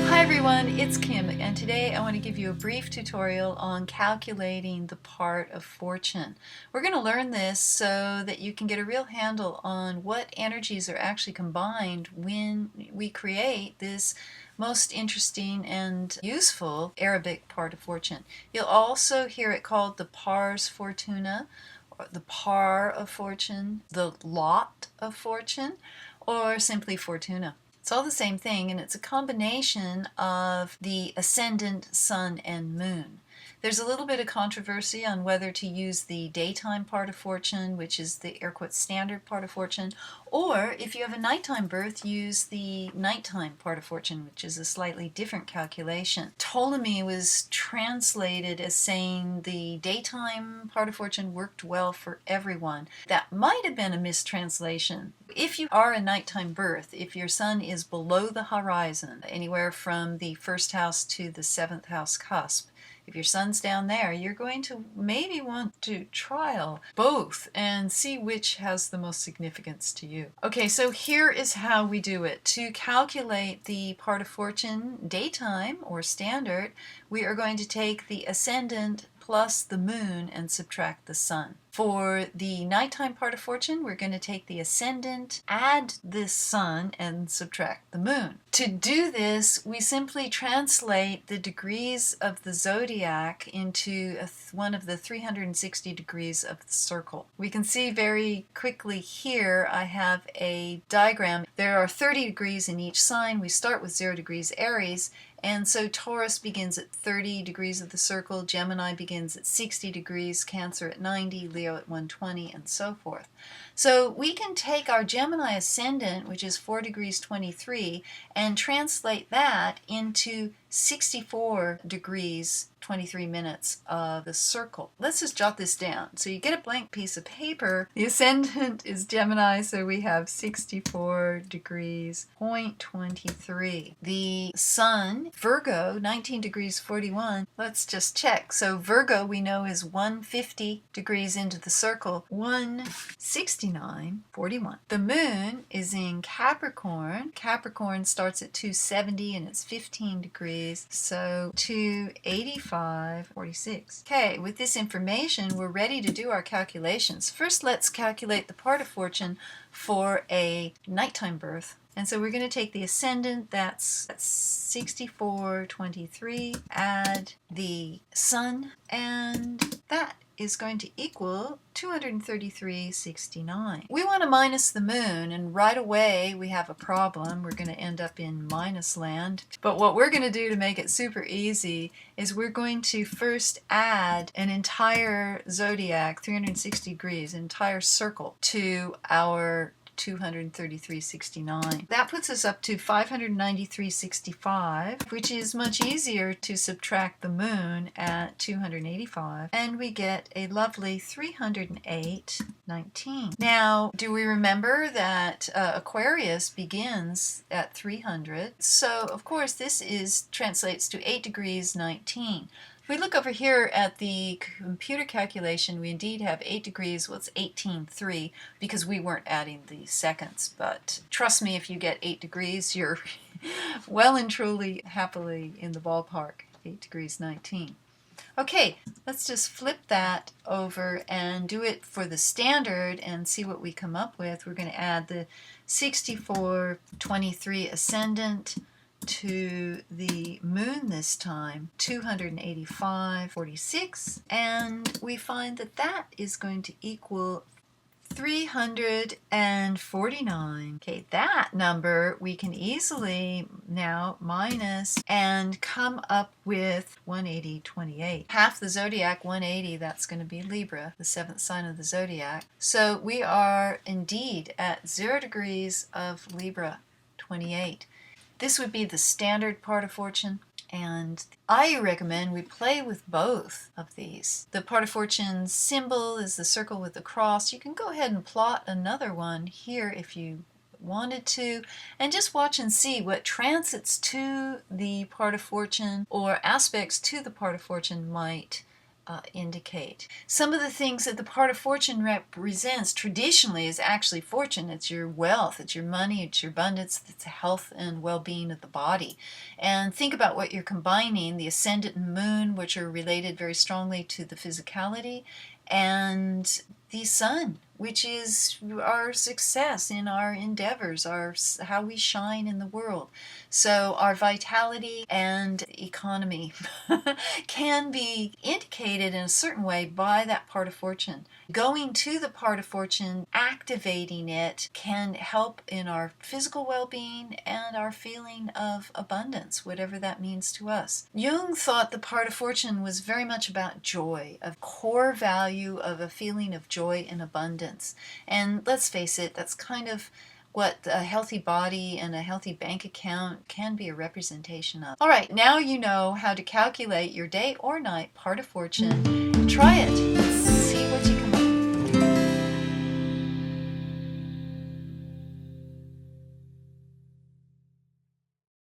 Hi everyone, it's Kim, and today I want to give you a brief tutorial on calculating the part of fortune. We're going to learn this so that you can get a real handle on what energies are actually combined when we create this most interesting and useful Arabic part of fortune. You'll also hear it called the pars fortuna, or the par of fortune, the lot of fortune, or simply fortuna. It's all the same thing, and it's a combination of the ascendant, sun, and moon. There's a little bit of controversy on whether to use the daytime part of fortune, which is the air quote standard part of fortune, or if you have a nighttime birth, use the nighttime part of fortune, which is a slightly different calculation. Ptolemy was translated as saying the daytime part of fortune worked well for everyone. That might have been a mistranslation. If you are a nighttime birth, if your sun is below the horizon, anywhere from the first house to the seventh house cusp, if your sun's down there, you're going to maybe want to trial both and see which has the most significance to you. Okay, so here is how we do it. To calculate the part of fortune daytime or standard, we are going to take the ascendant plus the moon and subtract the sun. For the nighttime part of fortune, we're going to take the ascendant, add the sun, and subtract the moon. To do this, we simply translate the degrees of the zodiac into one of the 360 degrees of the circle. We can see very quickly here I have a diagram. There are 30 degrees in each sign. We start with 0 degrees Aries, and so Taurus begins at 30 degrees of the circle, Gemini begins at 60 degrees, Cancer at 90, Leo at 120, and so forth. So we can take our Gemini ascendant, which is 4 degrees 23, and translate that into 64 degrees 23 minutes of the circle. Let's just jot this down. So you get a blank piece of paper. The ascendant is Gemini, so we have 64 degrees 0.23. The sun, Virgo, 19 degrees 41. Let's just check. So Virgo we know is 150 degrees into the circle, 169.41. The moon is in Capricorn. Capricorn starts at 270 and it's 15 degrees, so 285.46. Okay, with this information, we're ready to do our calculations. First, let's calculate the part of fortune for a nighttime birth. And so we're going to take the ascendant, that's 64.23, add the sun, and that is going to equal 233.69. We want to minus the moon, and right away we have a problem. We're going to end up in minus land. But what we're going to do to make it super easy is we're going to first add an entire zodiac, 360 degrees, an entire circle, to our 233.69. That puts us up to 593.65, which is much easier to subtract the moon at 285, and we get a lovely 308.19. Now, do we remember that Aquarius begins at 300? So, of course, this translates to 8 degrees 19. If we look over here at the computer calculation, we indeed have 8 degrees, well it's 18.3 because we weren't adding the seconds, but trust me, if you get 8 degrees, you're well and truly happily in the ballpark, 8 degrees 19. Okay, let's just flip that over and do it for the standard and see what we come up with. We're going to add the 64.23 ascendant to the moon this time, 285.46, and we find that that is going to equal 349. Okay, that number we can easily now minus and come up with 180.28. Half the zodiac, 180, that's going to be Libra, the seventh sign of the zodiac. So we are indeed at 0 degrees of Libra, 28. This would be the standard part of fortune, and I recommend we play with both of these. The part of fortune symbol is the circle with the cross. You can go ahead and plot another one here if you wanted to, and just watch and see what transits to the part of fortune or aspects to the part of fortune might indicate. Some of the things that the part of fortune represents traditionally is actually fortune. It's your wealth, it's your money, it's your abundance, it's the health and well-being of the body. And think about what you're combining, the ascendant and moon, which are related very strongly to the physicality, and the sun, which is our success in our endeavors, how we shine in the world. So our vitality and economy can be indicated in a certain way by that part of fortune. Going to the part of fortune, activating it, can help in our physical well-being and our feeling of abundance, whatever that means to us. Jung thought the part of fortune was very much about joy, a core value of a feeling of joy and abundance. And let's face it, that's kind of what a healthy body and a healthy bank account can be a representation of. All right, now you know how to calculate your day or night part of fortune. Try it.